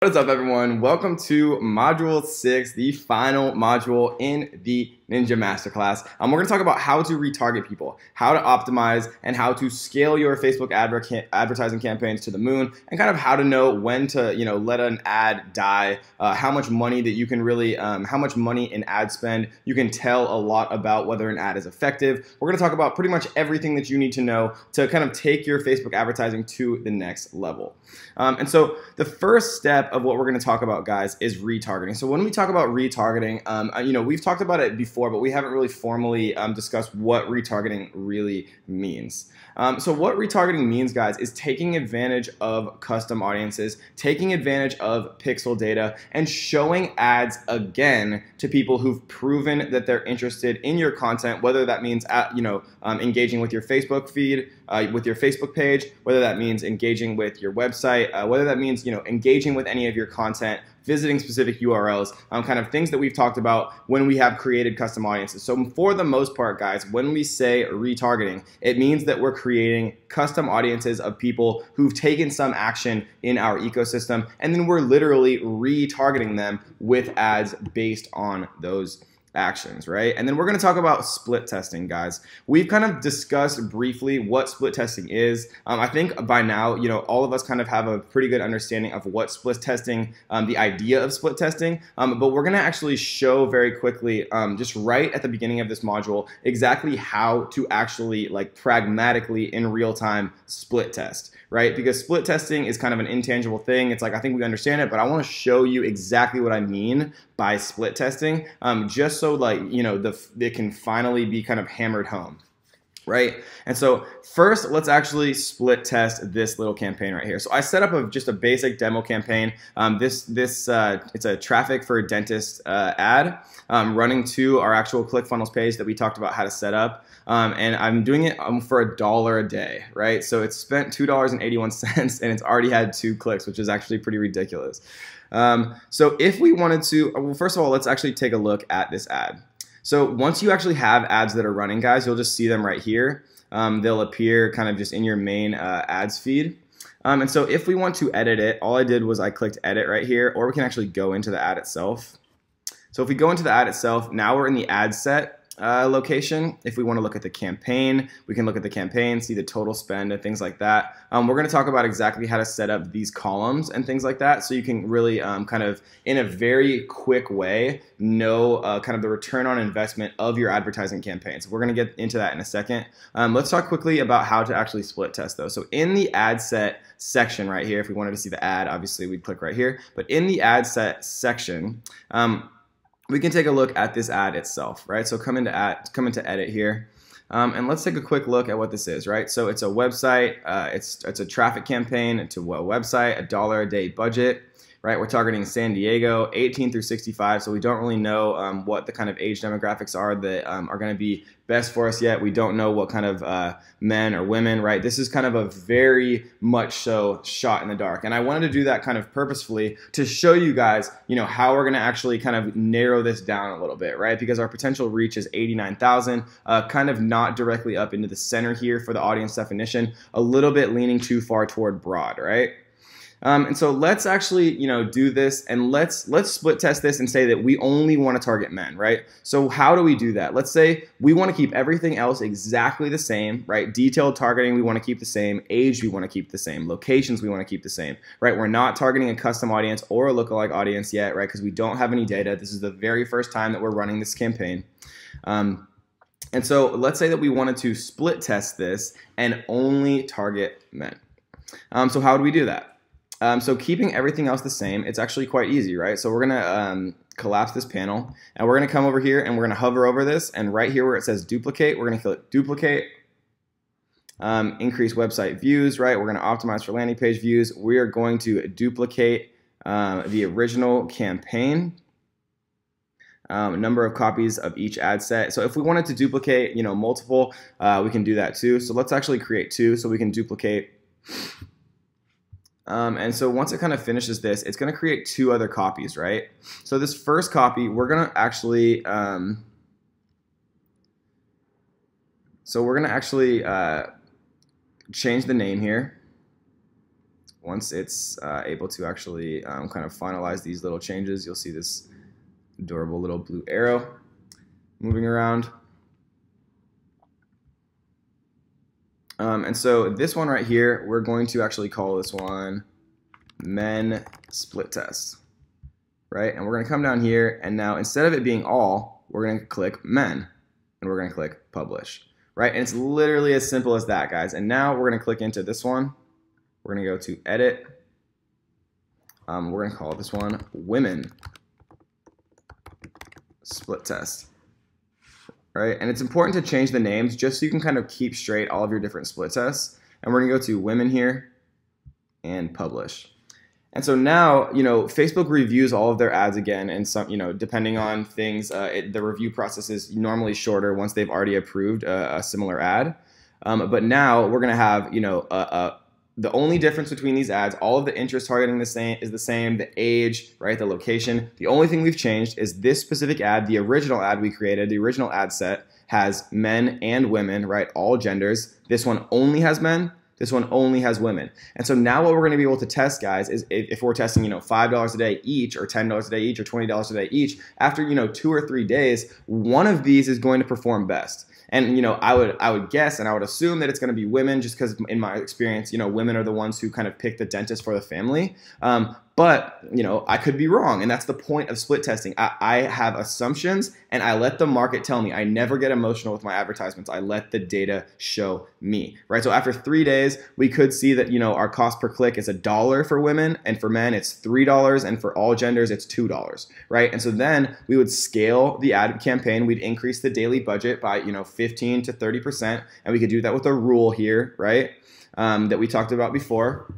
What is up, everyone? Welcome to Module 6, the final module in the Ninja Masterclass. We're going to talk about how to retarget people, how to optimize, and how to scale your Facebook advertising campaigns to the moon, and kind of how to know when to, let an ad die, how much money that you can really, how much money in ad spend you can tell a lot about whether an ad is effective. We're going to talk about pretty much everything that you need to know to kind of take your Facebook advertising to the next level. And so the first step of what we're going to talk about, guys, is retargeting. So when we talk about retargeting, we've talked about it before, but we haven't really formally discussed what retargeting really means. So what retargeting means, guys, is taking advantage of custom audiences, taking advantage of pixel data, and showing ads again to people who've proven that they're interested in your content, whether that means engaging with your Facebook feed, with your Facebook page, whether that means engaging with your website, whether that means engaging with any of your content, visiting specific URLs, kind of things that we've talked about when we have created custom audiences. So for the most part, guys, when we say retargeting, it means that we're creating custom audiences of people who've taken some action in our ecosystem, and then we're literally retargeting them with ads based on those actions, right? And then we're going to talk about split testing, guys. We've kind of discussed briefly what split testing is. I think by now, all of us kind of have a pretty good understanding of what split testing, the idea of split testing, but we're going to actually show very quickly, just right at the beginning of this module, exactly how to actually pragmatically in real time split test, right? Because split testing is kind of an intangible thing. It's like, I think we understand it, but I want to show you exactly what I mean by split testing, just so it can finally be kind of hammered home, right? And so first, let's actually split test this little campaign right here. So I set up just a basic demo campaign. It's a traffic for a dentist ad running to our actual ClickFunnels page that we talked about how to set up. And I'm doing it for $1 a day, right? So it's spent $2.81 and it's already had 2 clicks, which is actually pretty ridiculous. So if we wanted to, well, first of all, let's actually take a look at this ad. So once you actually have ads that are running, guys, you'll just see them right here. They'll appear kind of just in your main ads feed. And so if we want to edit it, all I did was I clicked edit right here, or we can actually go into the ad itself. So if we go into the ad itself, now we're in the ad set location. If we want to look at the campaign, we can look at the campaign, see the total spend and things like that. We're going to talk about exactly how to set up these columns and things like that, so you can really kind of in a very quick way know kind of the return on investment of your advertising campaigns. We're going to get into that in a second. Let's talk quickly about how to actually split test though. So in the ad set section right here, if we wanted to see the ad, obviously we'd click right here, but in the ad set section, we can take a look at this ad itself, right? So come into edit here, and let's take a quick look at what this is, right? So it's a website, it's a traffic campaign to a website, $1 a day budget, right? We're targeting San Diego, 18 through 65, so we don't really know what the kind of age demographics are that are going to be best for us yet. We don't know what kind of men or women, right? This is kind of a very much so shot in the dark, and I wanted to do that kind of purposefully to show you guys, how we're going to actually kind of narrow this down a little bit, right? Because our potential reach is 89,000, kind of not directly up into the center here for the audience definition, a little bit leaning too far toward broad, right? And so let's actually, do this, and let's split test this and say that we only want to target men, right? So how do we do that? Let's say we want to keep everything else exactly the same, right? Detailed targeting, we want to keep the same. Age, we want to keep the same. Locations, we want to keep the same, right? We're not targeting a custom audience or a lookalike audience yet, right? Because we don't have any data. This is the very first time that we're running this campaign. And so let's say that we wanted to split test this and only target men. So how do we do that? So keeping everything else the same, it's actually quite easy, right? So we're going to collapse this panel, and we're going to come over here, and we're going to hover over this, and right here where it says duplicate, we're going to click duplicate, increase website views, right? We're going to optimize for landing page views. We are going to duplicate the original campaign, number of copies of each ad set. So if we wanted to duplicate, multiple, we can do that too. So let's actually create 2 so we can duplicate. And so once it kind of finishes this, it's going to create 2 other copies, right? So this first copy, we're going to actually, change the name here. once it's able to actually kind of finalize these little changes, you'll see this adorable little blue arrow moving around. And so this one right here, we're going to actually call this one men split test, right? And we're going to come down here, and now instead of it being all, we're going to click men, and we're going to click publish, right? And it's literally as simple as that, guys. And now we're going to click into this one. We're going to go to edit. We're going to call this one women split test. Right? And it's important to change the names just so you can kind of keep straight all of your different split tests. And we're going to go to women here and publish. And so now, Facebook reviews all of their ads again, and some, depending on things, the review process is normally shorter once they've already approved a similar ad. But now we're going to have, the only difference between these ads, all of the interest targeting is the same, the age, right, the location. The only thing we've changed is this specific ad, the original ad we created, the original ad set has men and women, right, all genders. This one only has men. This one only has women. And so now what we're going to be able to test, guys, is if we're testing, $5 a day each, or $10 a day each, or $20 a day each, after, 2 or 3 days, one of these is going to perform best. And, I would guess and I would assume that it's going to be women, just because in my experience, women are the ones who kind of pick the dentist for the family. But, I could be wrong. And that's the point of split testing. I have assumptions and I let the market tell me. I never get emotional with my advertisements. I let the data show me, right? So after 3 days, we could see that, our cost per click is $1 for women, and for men it's $3, and for all genders it's $2, right? And so then we would scale the ad campaign. We'd increase the daily budget by, 15 to 30%. And we could do that with a rule here, right? That we talked about before.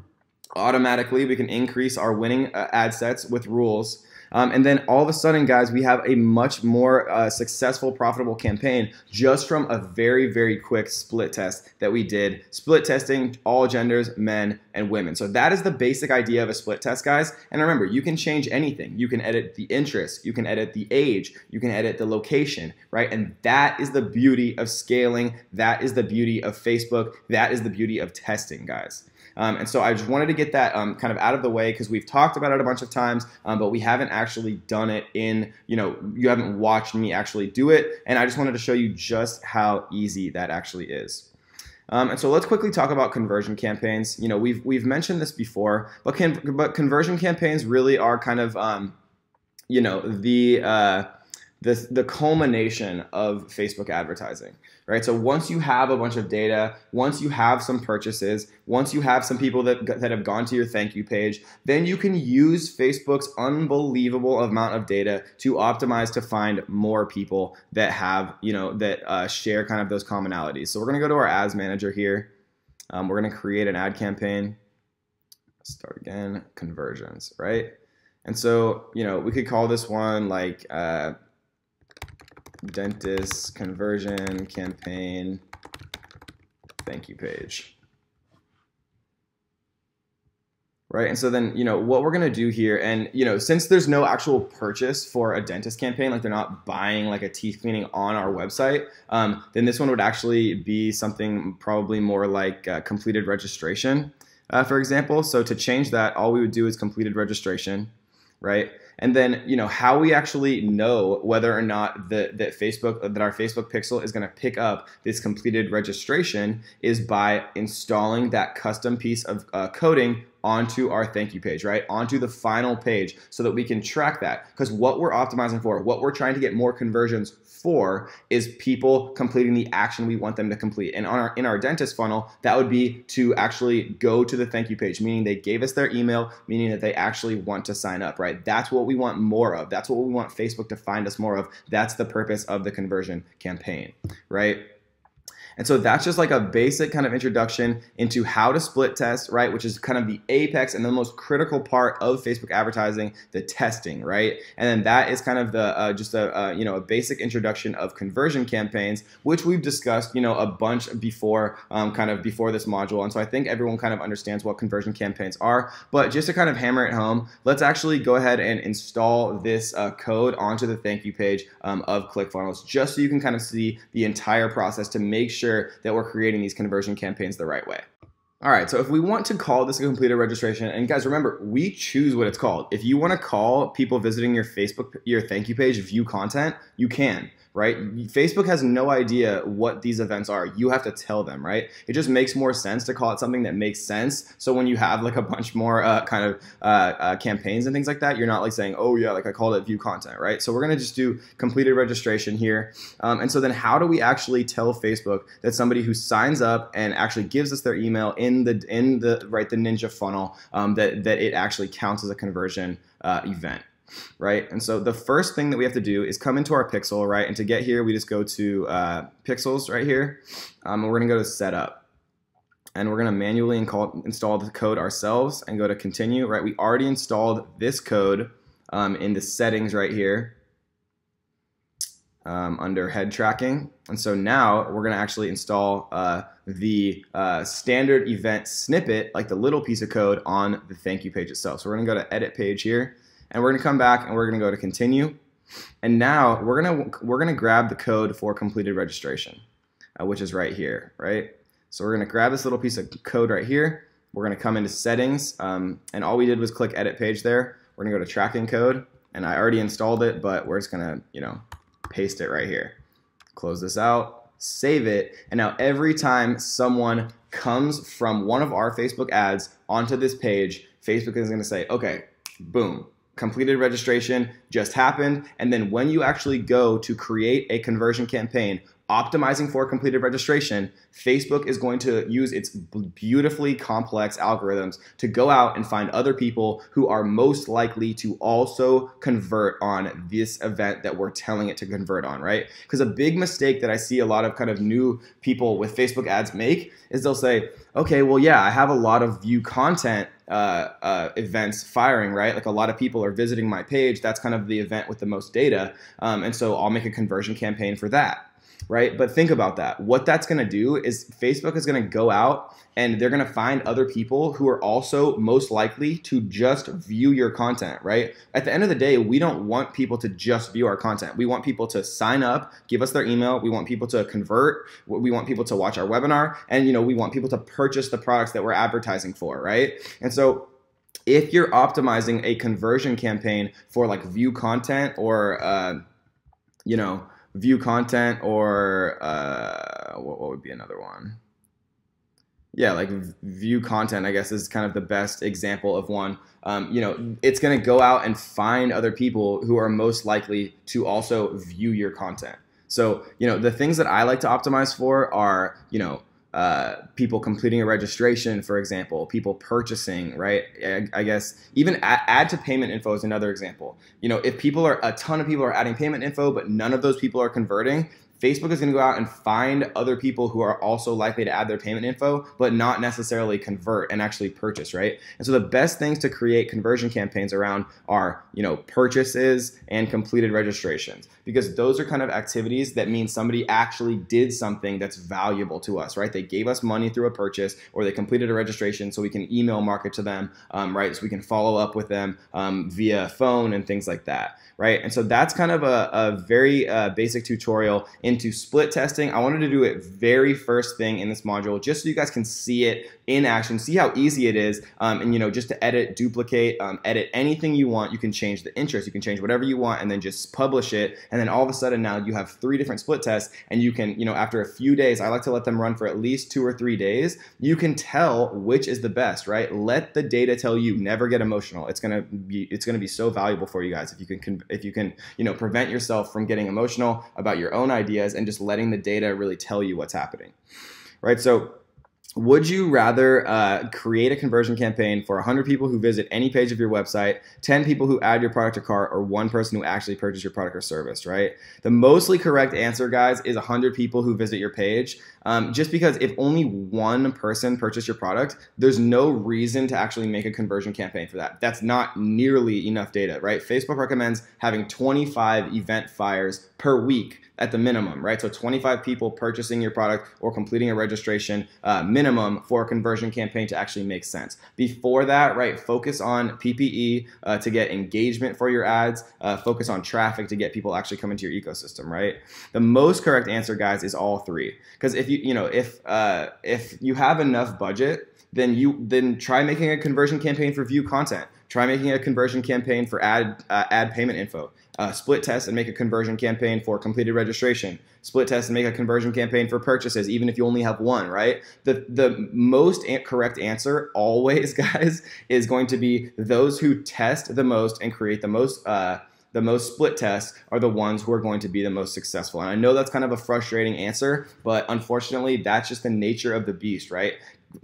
Automatically, we can increase our winning ad sets with rules. And then all of a sudden, guys, we have a much more successful, profitable campaign just from a very, very quick split test that we did. Split testing all genders, men and women. So that is the basic idea of a split test, guys. And remember, you can change anything. You can edit the interest. You can edit the age. You can edit the location, right? And that is the beauty of scaling. That is the beauty of Facebook. That is the beauty of testing, guys. And so I just wanted to get that kind of out of the way, because we've talked about it a bunch of times, but we haven't actually done it in, you haven't watched me actually do it. And I just wanted to show you just how easy that actually is. And so let's quickly talk about conversion campaigns. We've mentioned this before, but conversion campaigns really are kind of, the culmination of Facebook advertising, right? So once you have a bunch of data, once you have some purchases, once you have some people that have gone to your thank you page, then you can use Facebook's unbelievable amount of data to optimize to find more people that have, that share kind of those commonalities. So we're going to go to our ads manager here. We're going to create an ad campaign. Start again, conversions, right? And so, we could call this one like, dentist conversion campaign thank you page, right? And so then, what we're going to do here, and, since there's no actual purchase for a dentist campaign, like they're not buying like a teeth cleaning on our website, then this one would actually be something probably more like completed registration, for example. So to change that, all we would do is completed registration, right? And then, how we actually know whether or not that our Facebook pixel is going to pick up this completed registration is by installing that custom piece of coding onto our thank you page, right? Onto the final page, so that we can track that. Because what we're optimizing for, what we're trying to get more conversions for, is people completing the action we want them to complete. And in our dentist funnel, that would be to actually go to the thank you page, meaning they gave us their email, meaning that they actually want to sign up, right? That's what we want more of. That's what we want Facebook to find us more of. That's the purpose of the conversion campaign, right? And so that's just like a basic kind of introduction into how to split test, right? Which is kind of the apex and the most critical part of Facebook advertising, the testing, right? And then that is kind of the just a basic introduction of conversion campaigns, which we've discussed, a bunch before, kind of before this module. And so I think everyone kind of understands what conversion campaigns are. But just to kind of hammer it home, let's actually go ahead and install this code onto the thank you page of ClickFunnels, just so you can kind of see the entire process to make sure that we're creating these conversion campaigns the right way. All right, so if we want to call this a completed registration, and guys, remember, we choose what it's called. If you want to call people visiting your Facebook, your thank you page, view content, you can, right? Facebook has no idea what these events are. You have to tell them, right? It just makes more sense to call it something that makes sense. So when you have like a bunch more campaigns and things like that, you're not like saying, oh yeah, like I called it view content, right? So we're gonna just do completed registration here. And so then how do we actually tell Facebook that somebody who signs up and actually gives us their email in the Ninja funnel, that it actually counts as a conversion event? Right? And so the first thing that we have to do is come into our pixel, right? And to get here, we just go to pixels right here. And we're going to go to setup. And we're going to manually install the code ourselves and go to continue, right? We already installed this code in the settings right here under head tracking. And so now we're going to actually install the standard event snippet, like the little piece of code on the thank you page itself. So we're going to go to edit page here. And we're going to come back and we're going to go to continue. And now we're going to grab the code for completed registration, which is right here, right? So we're going to grab this little piece of code right here. We're going to come into settings, and all we did was click edit page there. We're going to go to tracking code, and I already installed it, but we're just going to, paste it right here. Close this out, save it, and now every time someone comes from one of our Facebook ads onto this page, Facebook is going to say, okay, boom. Completed registration just happened, and then when you actually go to create a conversion campaign optimizing for completed registration, Facebook is going to use its beautifully complex algorithms to go out and find other people who are most likely to also convert on this event that we're telling it to convert on, right? Because a big mistake that I see a lot of kind of new people with Facebook ads make is they'll say, okay, well, yeah, I have a lot of view content events firing, right? Like a lot of people are visiting my page. That's kind of the event with the most data. And so I'll make a conversion campaign for that. Right? But think about that. What that's going to do is Facebook is going to go out and they're going to find other people who are also most likely to just view your content, right? At the end of the day, we don't want people to just view our content. We want people to sign up, give us their email. We want people to convert. We want people to watch our webinar. And, we want people to purchase the products that we're advertising for, right? And so if you're optimizing a conversion campaign for like view content or, view content or what would be another one? Yeah, like view content, I guess, is kind of the best example of one. It's going to go out and find other people who are most likely to also view your content. So, the things that I like to optimize for are, people completing a registration, for example, people purchasing, right? I guess even add to payment info is another example. If a ton of people are adding payment info, but none of those people are converting, Facebook is going to go out and find other people who are also likely to add their payment info, but not necessarily convert and actually purchase, right? And so the best things to create conversion campaigns around are, purchases and completed registrations, because those are kind of activities that mean somebody actually did something that's valuable to us, right? They gave us money through a purchase, or they completed a registration so we can email market to them, right? So we can follow up with them via phone and things like that, right? And so that's kind of a very basic tutorial into split testing. I wanted to do it very first thing in this module just so you guys can see it in action, see how easy it is, and just to edit, duplicate, edit anything you want. You can change the interest, you can change whatever you want, and then just publish it, and then all of a sudden now you have 3 different split tests, and you can, after a few days, I like to let them run for at least 2 or 3 days, you can tell which is the best, right? Let the data tell you. Never get emotional. It's gonna be so valuable for you guys if you can prevent yourself from getting emotional about your own ideas and just letting the data really tell you what's happening, right? So would you rather create a conversion campaign for 100 people who visit any page of your website, 10 people who add your product to cart, or 1 person who actually purchased your product or service, right? The mostly correct answer, guys, is 100 people who visit your page. Just because if only 1 person purchased your product, there's no reason to actually make a conversion campaign for that. That's not nearly enough data, right? Facebook recommends having 25 event fires per week at the minimum, right? So 25 people purchasing your product or completing a registration minimum. minimum for a conversion campaign to actually make sense. Before that, right, focus on PPE to get engagement for your ads, focus on traffic to get people actually come into your ecosystem, right? The most correct answer, guys, is all three. Because if if you have enough budget, then try making a conversion campaign for view content. Try making a conversion campaign for ad payment info. Split test and make a conversion campaign for completed registration. Split test and make a conversion campaign for purchases, even if you only have one, right? The most correct answer always, guys, is going to be those who test the most and create the most split tests are the ones who are going to be the most successful. And I know that's kind of a frustrating answer, but unfortunately, that's just the nature of the beast, right?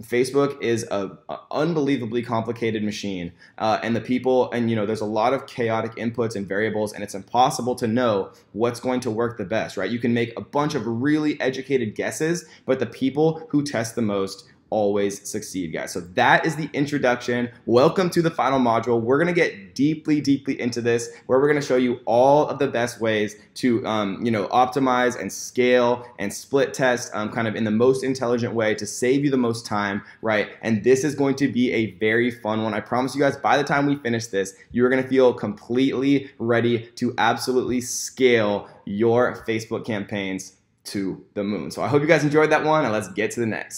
Facebook is a unbelievably complicated machine, and there's a lot of chaotic inputs and variables, and it's impossible to know what's going to work the best, right? You can make a bunch of really educated guesses, but the people who test the most always succeed, guys. So that is the introduction. Welcome to the final module. We're going to get deeply into this, where we're going to show you all of the best ways to optimize and scale and split test kind of in the most intelligent way to save you the most time, right? And this is going to be a very fun one. I promise you guys, by the time we finish this, you're going to feel completely ready to absolutely scale your Facebook campaigns to the moon. So I hope you guys enjoyed that one, and let's get to the next.